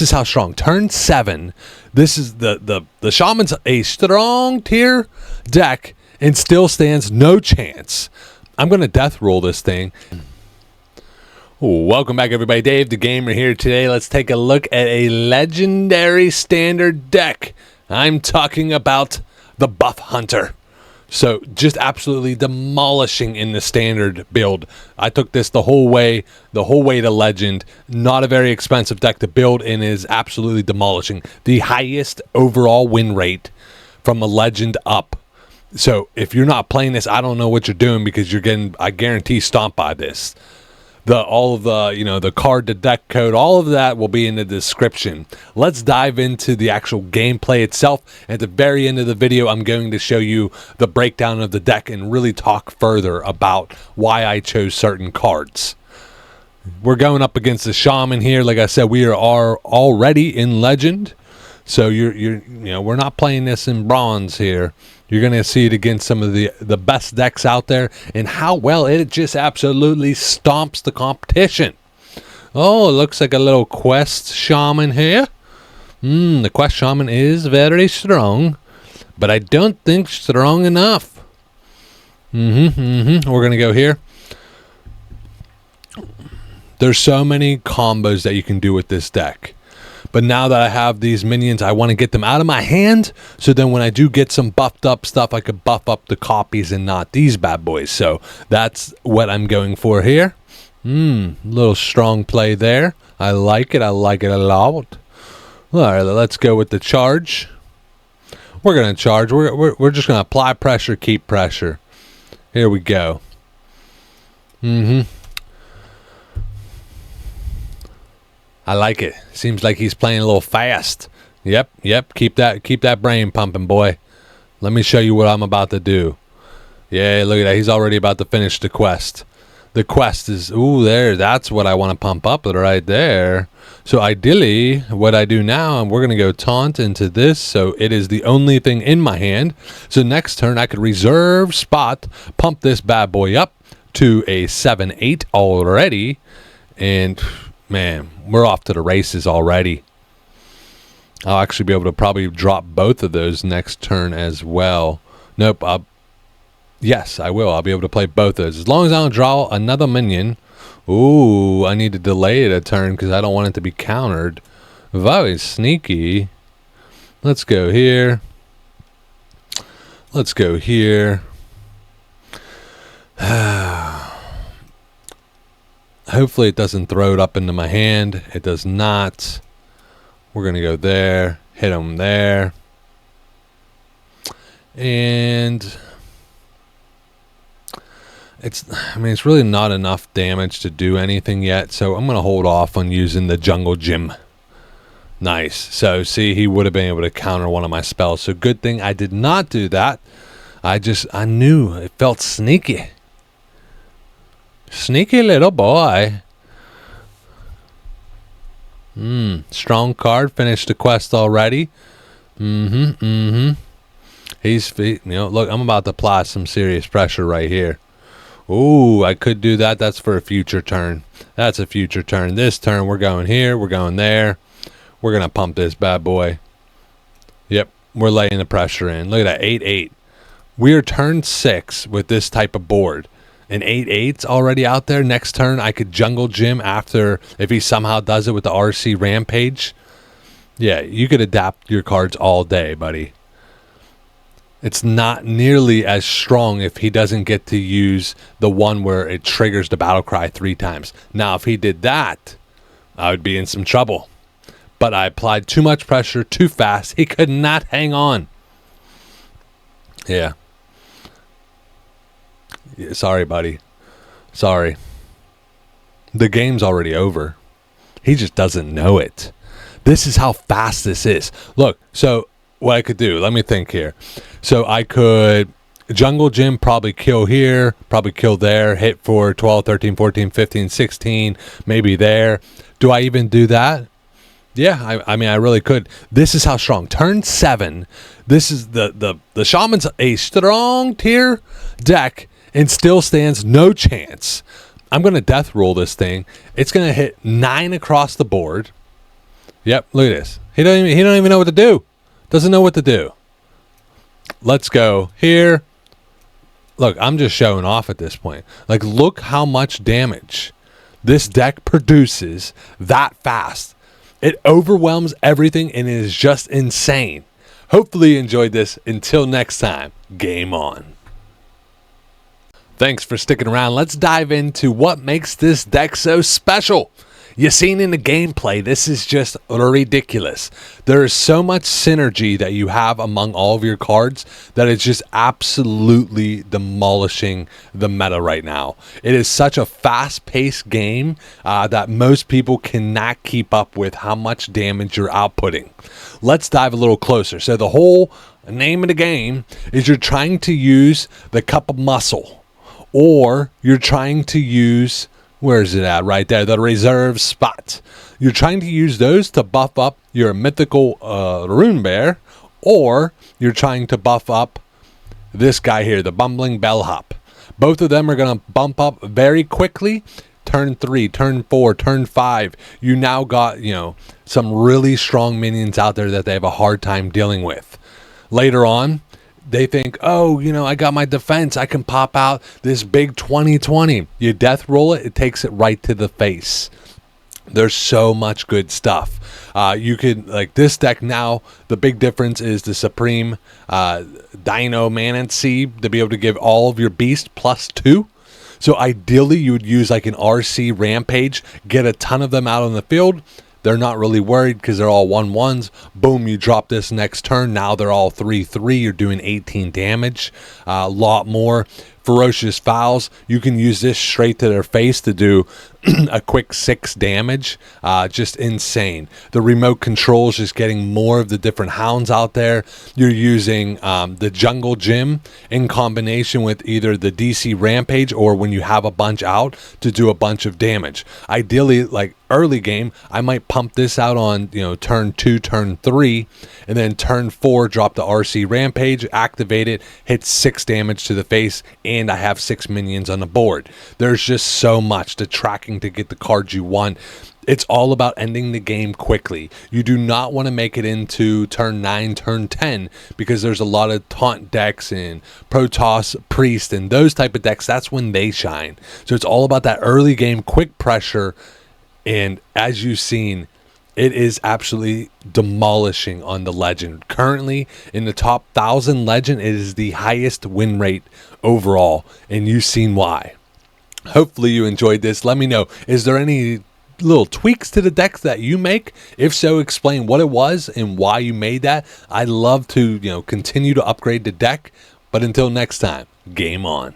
This is how strong. Turn 7. This is the Shaman's a strong tier deck and still stands no chance. I'm going to death roll this thing. Welcome back, everybody. Davethegamer here today. Let's take a look at a legendary standard deck. I'm talking about the Buff Hunter. So just absolutely demolishing in the standard build. I took this the whole way to legend. Not a very expensive deck to build and is absolutely demolishing. The highest overall win rate from a legend up. So if you're not playing this, I don't know what you're doing, because you're getting, I guarantee, stomped by this. All of the, the card to deck code, all of that will be in the description. Let's dive into the actual gameplay itself. At the very end of the video, I'm going to show you the breakdown of the deck and really talk further about why I chose certain cards. We're going up against the Shaman here. Like I said, we are already in Legend. So we're not playing this in Bronze here. You're going to see it against some of the best decks out there and how well it just absolutely stomps the competition. Oh, it looks like a little Quest Shaman here. The Quest Shaman is very strong, but I don't think strong enough. We're going to go here. There's so many combos that you can do with this deck. But now that I have these minions, I want to get them out of my hand, so then when I do get some buffed up stuff, I could buff up the copies and not these bad boys. So that's what I'm going for here. Little strong play there. I like it. I like it a lot. All right, let's go with the charge. We're going to charge. We're just going to apply pressure, keep pressure. Here we go. I like it. Seems like he's playing a little fast. Yep. Keep that brain pumping, boy. Let me show you what I'm about to do. Yeah, look at that. He's already about to finish the quest. The quest is, that's what I want to pump up right there. So ideally, what I do now, and we're going to go taunt into this, so it is the only thing in my hand. So next turn, I could reserve spot, pump this bad boy up to a 7-8 already, and man, we're off to the races already. I'll actually be able to probably drop both of those next turn as well. Nope. Yes, I will. I'll be able to play both of those. As long as I don't draw another minion. Ooh, I need to delay it a turn because I don't want it to be countered. Very sneaky. Let's go here. Let's go here. Hopefully it doesn't throw it up into my hand. It does not. We're going to go there. Hit him there. And it's really not enough damage to do anything yet. So I'm going to hold off on using the Jungle Gym. Nice. So see, he would have been able to counter one of my spells. So good thing I did not do that. I knew it felt sneaky. Sneaky little boy. Strong card. Finished the quest already. He's, look, I'm about to apply some serious pressure right here. Ooh, I could do that. That's for a future turn. That's a future turn. This turn, we're going here. We're going there. We're going to pump this bad boy. Yep, we're laying the pressure in. Look at that, 8-8. We're turn 6 with this type of board. An 8-8's already out there. Next turn, I could Jungle Gym after, if he somehow does it with the RC Rampage. Yeah, you could adapt your cards all day, buddy. It's not nearly as strong if he doesn't get to use the one where it triggers the battle cry 3 times. Now, if he did that, I would be in some trouble. But I applied too much pressure too fast. He could not hang on. Yeah. Sorry, buddy. Sorry. The game's already over. He just doesn't know it. This is how fast this is. Look, so what I could do, let me think here. So I could Jungle Gym, probably kill here, probably kill there, hit for 12, 13, 14, 15, 16, maybe there. Do I even do that? Yeah, I mean, I really could. This is how strong. Turn 7. This is the Shaman's a strong tier deck and still stands no chance. I'm going to death roll this thing. It's going to hit 9 across the board. Yep, look at this. He don't even know what to do. Doesn't know what to do. Let's go here. Look, I'm just showing off at this point. Like, look how much damage this deck produces that fast. It overwhelms everything and it is just insane. Hopefully you enjoyed this. Until next time, game on. Thanks for sticking around. Let's dive into what makes this deck so special. You've seen in the gameplay, this is just ridiculous. There is so much synergy that you have among all of your cards that it's just absolutely demolishing the meta right now. It is such a fast-paced game that most people cannot keep up with how much damage you're outputting. Let's dive a little closer. So the whole name of the game is you're trying to use the Cup of Muscle, or you're trying to use... Where is it at? Right there, the reserve spot. You're trying to use those to buff up your mythical rune bear, or you're trying to buff up this guy here, the bumbling bellhop. Both of them are going to bump up very quickly. Turn 3, turn 4, turn 5. You now got, some really strong minions out there that they have a hard time dealing with. Later on, they think, oh, I got my defense. I can pop out this big 20/20. You death roll it. It takes it right to the face. There's so much good stuff. You could, like this deck now, the big difference is the Supreme Dino Manancy to be able to give all of your beasts +2. So ideally, you would use like an RC Rampage, get a ton of them out on the field. They're not really worried because they're all 1/1s. Boom, you drop this next turn. Now they're all 3/3. You're doing 18 damage. A lot more. Ferocious Fouls. You can use this straight to their face to do a quick 6 damage. Just insane. The remote controls just getting more of the different hounds out there. You're using the Jungle Gym in combination with either the DC Rampage or when you have a bunch out to do a bunch of damage. Ideally, like early game, I might pump this out on turn 2, turn 3, and then turn 4 drop the RC Rampage, activate it, hit 6 damage to the face, and I have 6 minions on the board. There's just so much to tracking to get the cards you want. It's all about ending the game quickly. You do not want to make it into turn 9, turn 10, because there's a lot of taunt decks and Protoss Priest and those type of decks. That's when they shine. So it's all about that early game quick pressure. And as you've seen, it is absolutely demolishing on the Legend. Currently, in the top 1,000 Legend, it is the highest win rate overall, and you've seen why. Hopefully you enjoyed this. Let me know, is there any little tweaks to the decks that you make? If so, explain what it was and why you made that. I'd love to continue to upgrade the deck. But until next time, game on.